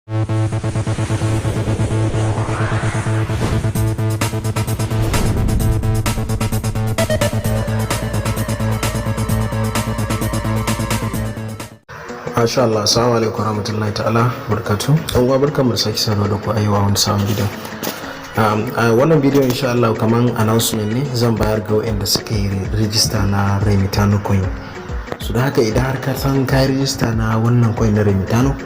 Masha Allah, assalamu alaikum warahmatullahi ta'ala barkatu. Yan uwa barkamu da sake saduwa da ku a yau a wani sabon bidiyo. A wannan bidiyo insha Allah kaman announcement ne zan bayar ga wanda suka yi register na Remitano coin. So da haka idan har ka san ka yi register na wannan coin na Remitano,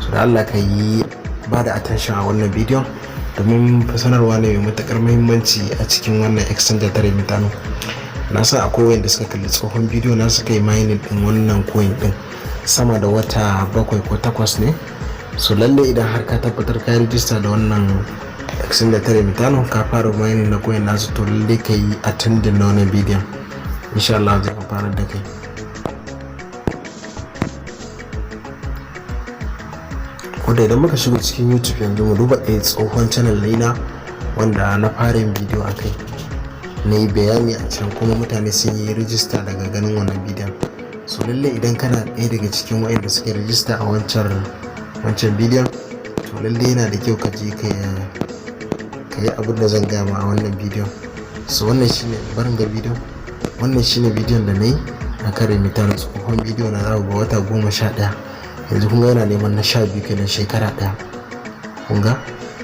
so da Allah ka yi ba da attention a wannan bidiyon domin sanarwa ne mai matakar muhimmanci a cikin wannan exchange ta Remitano. Na san akwai wanda suka kalli tsohon bidiyo na suka yi mining din wannan coin din sama da wata 7 ko 8 ne. So lalle idan har ka tabbatar ka register da wannan exchange ta Remitano ka fara mining na coin nasu, to lalle ka yi attending na wannan bidiyon, insha Allah zai amfana da kai. Wanda idan muka shigo cikin YouTube yanzu mu duba ɗaya tsohon channel na wanda na fara yin bidiyo a kai, na yi bayani a can kuma mutane sun yi register daga ganin wannan bidiyon. So lalle idan kana ɗaya daga cikin wayanda suka register a wancan bidiyon, to lalle yana da kyau ka je ka yi abin da zan gama a wannan bidiyon. So wannan shine barin ga bidiyon, wannan shine bidiyon da na yi a kan Remitano. Tsohon bidiyo na za ga wata 11, yanzu kuma yana neman na 12 kenan, shekara 1 kunga.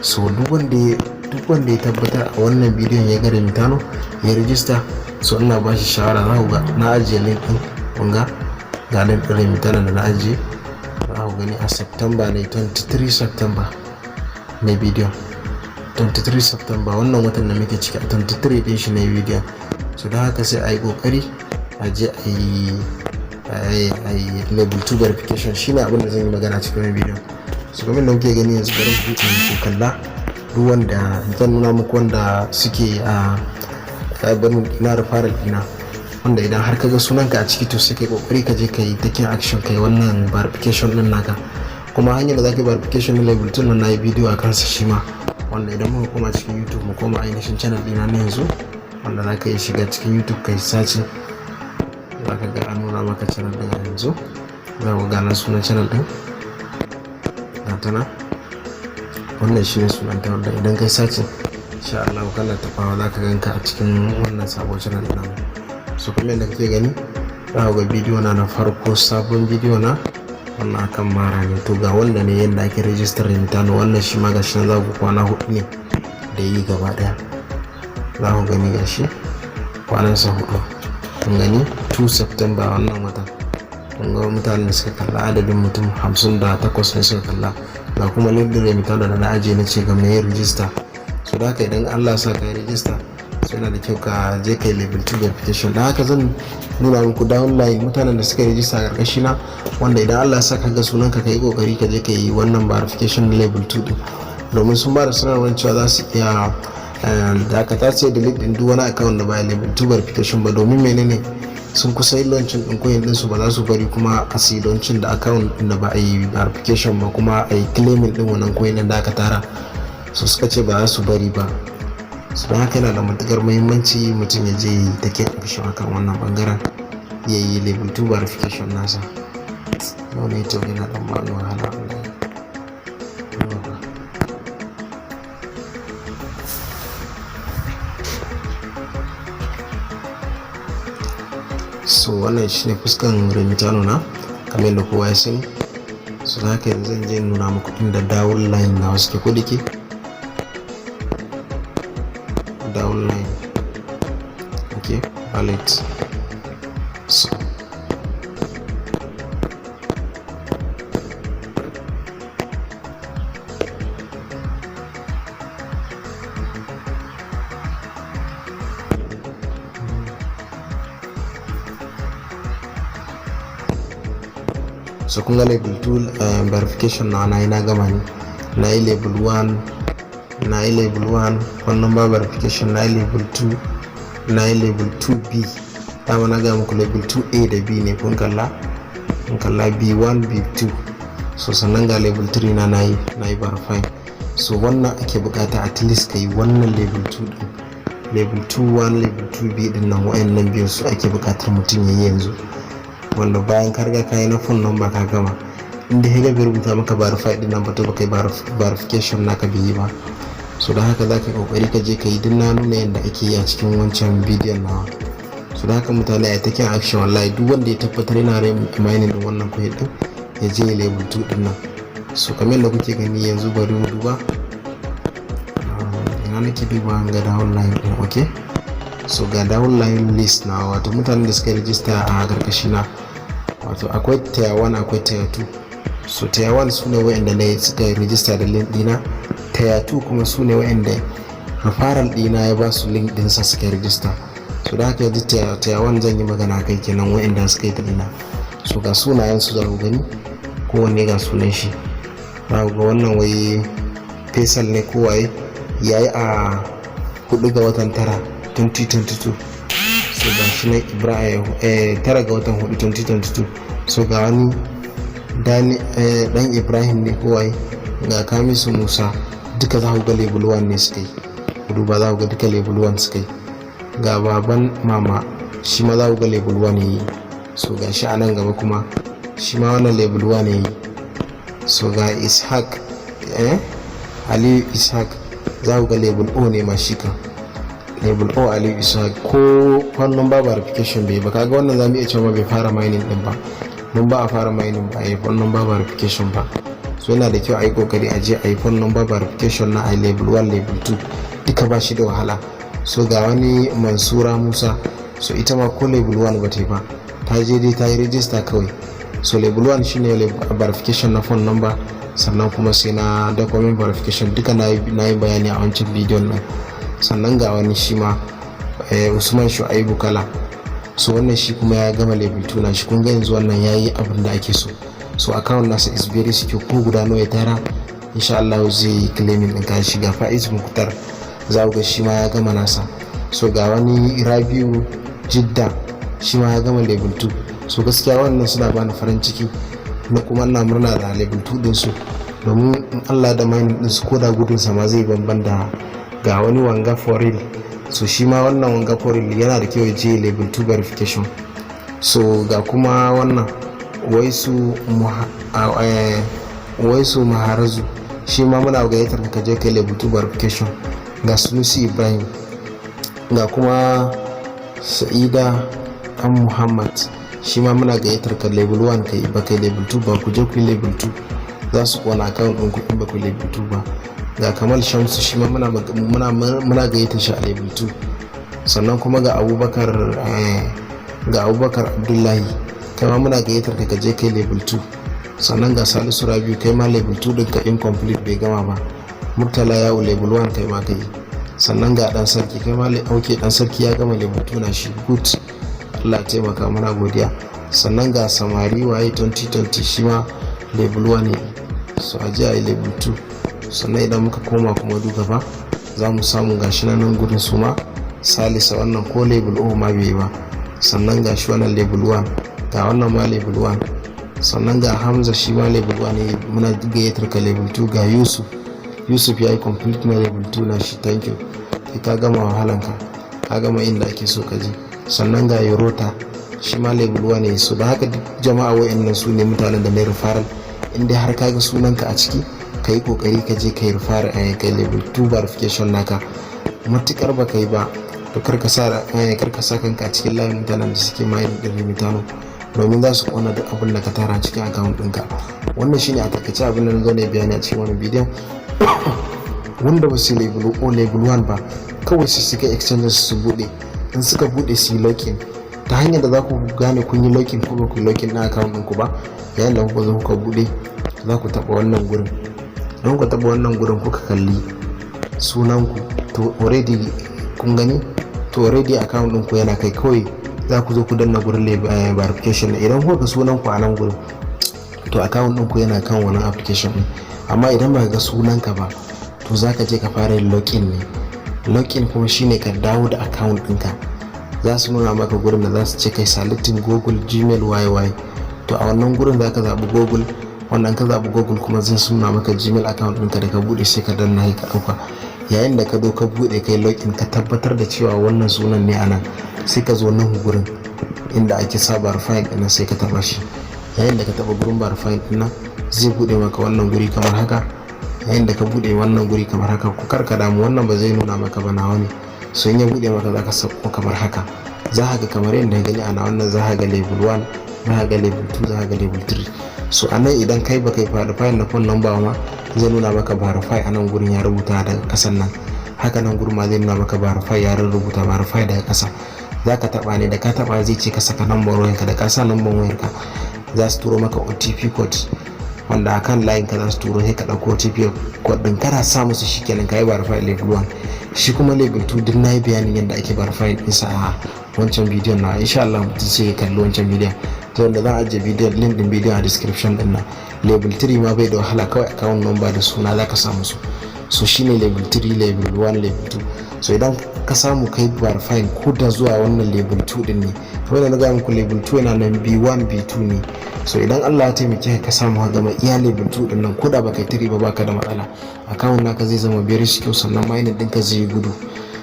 So duk wanda ya tabbatar a wannan bidiyon ya ga Remitano ya register, so ina ba shi shawara. Za ku ga na ajiye link din kunga, ga link din Remitano da na ajiye, za ku gani a September ne, 23 September na bidiyon, 23 September wannan watan da muke ciki, a 23 din shi na bidiyon. So da haka sai a yi kokari a je a yi level 2 verification, shine abin da zan yi magana cikin wannan bidiyon. So kamar da kuke gani yanzu bari ku kalla duk wanda zan nuna muku wanda suke a na referral dina, wanda idan har ka ga sunanka a ciki to sai kai kokari ka je ka yi taking action, kai wannan verification din naka. Kuma hanyar da zaka yi verification na level 2 nan na yi bidiyo a kansa shi ma, wanda idan muka koma cikin YouTube mu koma ainihin channel dina na yanzu, wanda zaka yi shiga cikin YouTube kai search, zaka ga an nuna maka channel din a yanzu. Za ku ga nan sunan channel din tana, wannan shi ne sunan ta, wanda idan kai search insha Allah kana tafawa zaka ganka a cikin wannan sabon channel din. So kuma yadda kake gani za ku ga bidiyo na farko, sabon bidiyo na wannan akan mara ne. To ga wanda ne yadda ake register Remitano, wannan shi ma gashi nan za ku kwana 4 ne da yi gaba daya. Za ku gani gashi kwanansa 4, kun gani 2 September wannan watan. Kun ga mutanen suka kalla, adadin mutum 58 ne suka kalla. Ga kuma link din Remitano da na ajiye na ce ga mai register. So da haka idan Allah ya sa ka register, so yana da kyau ka je kai level 2 verification. Da haka zan nuna muku downline mutanen da suka register a ƙarƙashi na, wanda idan Allah ya sa ka ga sunanka ka yi kokari ka je ka yi wannan verification na level 2 din, domin sun ba da sanarwar cewa za su iya da aka tace delete din duk wani account da ba level 2 verification ba, domin menene sun kusa yin launching din coin din su, ba za su bari kuma a si launching da account da ba a yi verification ba, kuma a yi claiming din wannan coin din da aka tara. So suka ce ba za su bari ba. So don haka yana da matukar muhimmanci mutum ya je yi take action akan wannan bangaren, ya yi level 2 verification nasa. Yau ne to yana dan ba wahala wallahi. So wannan shine fuskan Remitano na kamar yadda kowa ya sani. So haka yanzu zan je nuna muku inda downline na wasu ke kodike downline, okay, wallet. So kun ga level 2 verification na yi na gama ne, na yi level 1, na yi level 1 wannan ba verification, na yi level 2, na yi level 2B. dama na ga muku level 2A da B ne, kun kalla B1 B2. so sannan ga level 3 na yi verify. so wannan ake bukata at least kai wannan level 2 din, level 2-1 level 2B din nan, wayannan biyu su ake bukatar mutum yayi yanzu, wanda bayan ka riga kai na phone number ka gama, inda ya bai rubuta maka verify din nan ba to baka yi verification naka bai yi ba. So da haka zaka kokari ka je ka yi, din na nuna yadda ake yi a cikin wancan bidiyon nawa. So da haka mutane a taking action wallahi, duk wanda ya tabbatar yana mining din wannan coin din ya je level 2 din nan. So kamar da kuke gani yanzu bari mu duba ina nake duba ga downline din. Okay, so ga downline list na wato mutanen da suka register a karkashi na, wato akwai tier 1 akwai tier 2. so tier 1 sune wayanda ne suka register da link dina, tier 2 kuma sune wayanda referral dina ya ba su link din sa suka register. so da haka yanzu tier 1 zan yi magana kai kenan wayanda suka yi ta dina. so ga sunayen su za ku gani, kowanne ga sunan shi. za ku ga wannan wai Faisal ne kowaye yayi a 4 ga watan 9 2022. so ga shi ne Ibrahim 9 ga watan 4 2022. so ga wani dan Ibrahim ne kowaye, ga Kamisu Musa, duka za ku ga level 1 ne suka yi. duba za ku ga duka level 1 suka yi. ga baban mama shi ma za ku ga level 1 ne. so ga shi a nan gaba kuma shi ma wannan level 1 ne. so ga Ishaq Ali Ishaq za ku ga level O ne ma shi kan level O Ali Ishaq, ko fannin ba verification bai ba. kaga wannan zamu iya cewa bai fara mining din ba, mun ba a fara mining ba a yi fannin ba verification ba. so yana da kyau a yi kokari a je a yi fannin ba verification na a level 1 level 2 duka ba shi da wahala. so ga wani Mansura Musa, so ita ma ko level 1 ba ta yi ba, ta je dai ta yi register kawai. so level 1 shine verification na phone number, sannan kuma sai na document verification, duka na yi bayani a wancan bidiyon nan. sannan ga wani shi ma Usman Shu'aibu Kala, so wannan shi kuma ya gama level 2 na shi. kun ga yanzu wannan yayi abin da ake so. so account nasa is very secure, ko guda nawa ya tara insha Allah zai yi claiming din ka shiga. Faiz Muktar za ku ga shi ma ya gama nasa. so ga wani Rabiu Jidda shi ma ya gama level 2. so gaskiya wannan suna bani farin ciki, na kuma ina murna da level 2 din su, domin in Allah da mining din su koda gudun sa ma zai banban da. ga wani Wanga Foril, so shi ma wannan Wanga Foril yana da kyau ya je level 2 verification. so ga kuma wannan Waisu Maharazu, shi ma muna gayyatar ka je kai level 2 verification. ga Sunusi Ibrahim, ga kuma Sa'ida Muhammad, shi ma muna gayyatar ka level 1 kai ba kai level 2 ba, ku je ku level 2 za su kona account ɗin ku in ba ku level 2 ba. ga Kamal Shamsu, shi ma muna gayyatar shi a level 2. sannan kuma ga Abubakar Abdullahi, kai ma muna gayyatar ka je kai level 2. sannan ga Salisu Rabiu, kai ma level 2 din ka incomplete bai gama ba. Murtala Yawo level 1 kai ma kai. sannan ga Dan Sarki, kai ma Dan Sarki ya gama level 2 na shi, good, Allah taimaka, muna godiya. sannan ga Samari waye 2020, shi ma level 1 ne, so a je a yi level 2. sannan idan muka koma kuma duka ba za mu samu gashi nan gudun su ma Salisa, wannan ko level O ma bai ba. sannan ga shi wannan level 1, ga wannan ma level 1. sannan ga Hamza, shi ma level 1 ne, muna gayyatar ka level 2. ga Yusuf ya yi complete na level 2 na shi, thank you, kai ka gama wahalanka, ka gama inda ake so ka je. sannan ga Yorota, shi ma level 1 ne. so da haka duk jama'a wayannan su ne mutanen da na referral. inda har ka ga sunanka a ciki, ka yi kokari ka je ka yi referral a kai level 2 verification naka. matukar ba ka yi ba to karka sa kanka a cikin layin mutanen da suke mayin da limitano, domin za su kona duk abin da ka tara cikin account ɗinka. wannan shine a takaice abin da na zo ne bayani a cikin wani bidiyon. wanda ba su level 1 ba, kawai su shiga exchanges su bude. in suka bude su yi login, ta hanyar da za ku gane kun yi login ko ba ku yi login na account ɗinku ba, yayin da kuka zo kuka bude za ku taɓa wannan gurin. don ku taɓa wannan gurin kuka kalli sunanku, to already kun gani, to already account ɗinku yana kai, kawai za ku zo ku danna gurin verification. idan kuka ga sunanku a nan gurin, to account ɗinku yana kan wannan application ɗin. amma idan ba ga sunanka ba, to za ka je ka fara yin login ne. login kuma shine ka dawo da account ɗinka. za su nuna maka gurin da za su ce kai selecting Google, Gmail, YY. to a wannan gurin za ka zaɓi Google. wannan ka zaɓi Google kuma zai nuna maka Gmail account ɗinka da ka buɗe, sai ka danna ka ɗauka. yayin da ka zo ka buɗe kai login, ka tabbatar da cewa wannan sunan ne anan, sai ka zo nan gurin inda ake sa verify ɗin sai ka taɓa shi. yayin da ka taɓa gurin verify ɗin nan, zai bude maka wannan guri kamar haka. Yayin da ka bude wannan guri kamar haka, ku karka damu, wannan ba zai nuna maka ba nawa ne. So in ya bude maka zaka sako kamar haka, za ka ga kamar yadda gani ana wannan, za ka ga level 1, za ka ga level 2, za ka ga level 3. So anan idan kai baka yi verify na phone number ma, zai nuna maka verify anan gurin ya rubuta daga kasan nan. Haka nan gurin ma zai nuna maka verify ya rubuta verify daga kasa. Za ka taba ne, da ka taba zai ce ka saka number wayanka, da ka sa number wayanka za su turo maka OTP code, wanda akan layin ka za su turo, sai ka dauko OTP code din kana sa musu, shikenan kai verify level 1. Shi kuma level 2 din nayi bayanin yadda ake verify din sa a wancan bidiyon na, insha Allah mutum sai ya kalli wancan bidiyon, to wanda zan ajiye bidiyon, link din bidiyon a description din nan. Level 3 ma bai da wahala, kawai account number da suna zaka samu su. So shine level 3, level 1, level 2. So idan ka samu kai verify ko da zuwa wannan level 2 din ne, kamar da na ga muku level 2 yana nan B1 B2 ne. So idan Allah ya taimake ka samu ka gama iya level 2 din nan, ko da baka yi 3 ba baka da matsala, account naka zai zama very secure, sannan mining ɗinka zai gudu.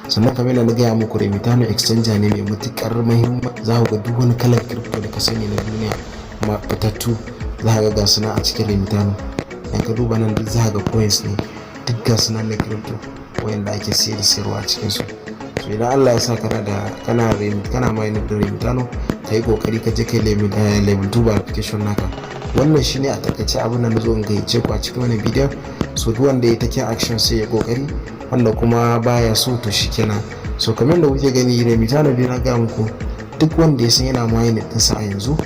Sannan kamar yadda na gaya muku, Remitano exchanger ne mai matukar muhimmanci. Za ku ga duk wani kalar crypto da ka sani na duniya ma fitattu, za ka ga suna a cikin Remitano. In ka duba nan duk za ka ga coins ne, duk ga suna na crypto wayanda ake sayar da sayarwa a cikin su. So idan Allah ya sa kana mining din Remitano, kai kokari ka je kai level 2 verification naka. Wannan shine a takaice abin da nazo in gayyace ku a cikin wannan bidiyon. So duk wanda ya take action sai ya kokari, wanda kuma baya so to shikenan. So kamar da kuke gani, Remitano dai na ga muku, duk wanda ya san yana mining din sa a yanzu,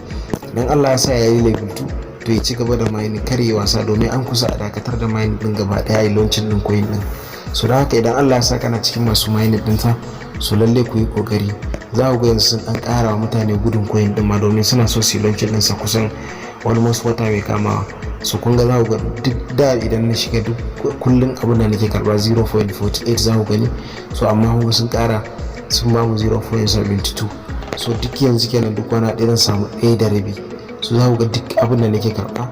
idan Allah ya sa ya yi level 2, to ya ci gaba da mining, kare wasa, domin an kusa a dakatar da mining din gaba daya, yi launching din coin din. So da haka idan Allah ya sa kana cikin masu mining din sa, so lalle ku yi kokari. Za ku ga yanzu sun dan kara wa mutane gudun coin din ma, domin suna so su yi launching din sa kusan almost wata mai kamawa. So kun ga za ku ga duk da idan na shiga duk kullun abin da nake karba 0.48 za ku gani. So amma kun sun kara, sun ba mu 0.72. So duk yanzu kenan duk wani ɗaya zan samu 1.5. So za ku ga duk abin da nake karba,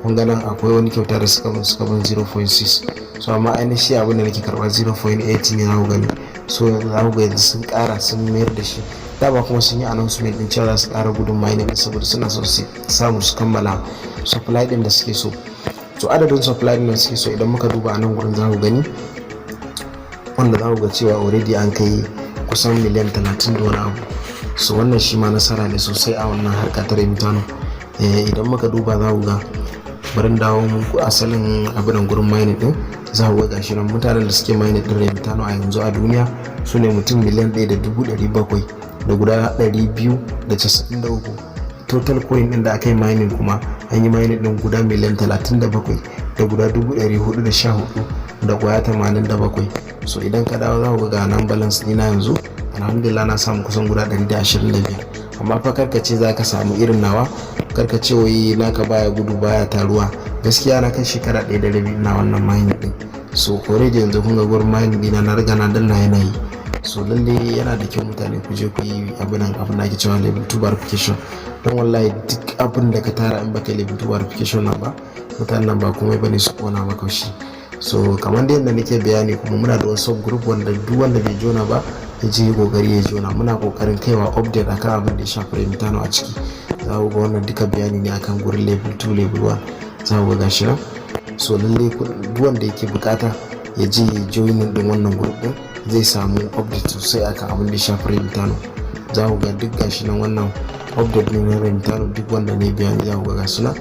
kun ga nan akwai wani kyauta da suka ban 0.6. So amma ainihin abin da nake karba 0.8 ne, za ku gani. So za ku ga yanzu sun kara, sun mayar da shi. Dama kuma sun yi announcement din cewa za su kara gudun mining saboda suna so su samu su kammala supply din da suke so. So adadin supply din da suke so idan muka duba a nan gurin za ku gani, wanda za ku ga cewa already an kai kusan miliyan 30 da wani abu. So wannan shi ma nasara ne sosai a wannan harka ta Remitano. Idan muka duba za ku ga, bari dawo muku asalin abin gurin mining din. Za ku ga gashi nan mutanen da suke mining din Remitano a yanzu a duniya su ne mutum miliyan 1.700 da guda 293. Total coin din da aka yi mining kuma an yi mining din guda miliyan 37 da guda 414 da kwaya 87. So idan ka dawo za ku ga nan balance dina yanzu, alhamdulillah na samu kusan guda 125. amma fa karkace za ka samu irin nawa, karkace wai naka baya gudu baya taruwa. Gaskiya na kai shekara 1 da rabi na wannan mining din. So already yanzu kun ga gurin mining dina na riga na danna yanayi. So lalle yana da kyau mutane ku je ku yi abin da ake cewa level 2 verification. Don wallahi duk abin da ka tara in baka level 2 verification na ba, mutanen nan ba komai bane su kona maka shi. So kamar da yadda nake bayani, kuma muna da wasu group wanda duk wanda bai jona ba ya je kokari ya jona. Muna kokarin kaiwa update akan abin da ya shafi Remitano a ciki. Za ku ga wannan duka bayani ne akan gurin level 2 level 1. Za ku ga gashi nan. So lalle duk wanda yake bukata ya je ya join din wannan group din, zai samu update sosai akan abin da ya shafi Remitano. Za ku ga duk gashi nan wannan update ne na Remitano, duk wanda ne bayani za ku ga gashi nan.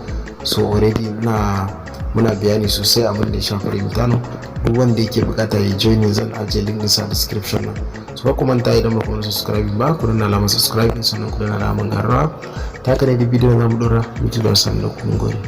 So already muna bayani sosai abin da ya shafi Remitano. Duk wanda yake bukata ya join, zan ajiye link din sa description nan. So ba ku manta, idan ba ku subscribe ba, ku danna alamar subscribe sannan ku danna alamar garra. Ta kare da bidiyon zamu dora mutu da sannan ku gode.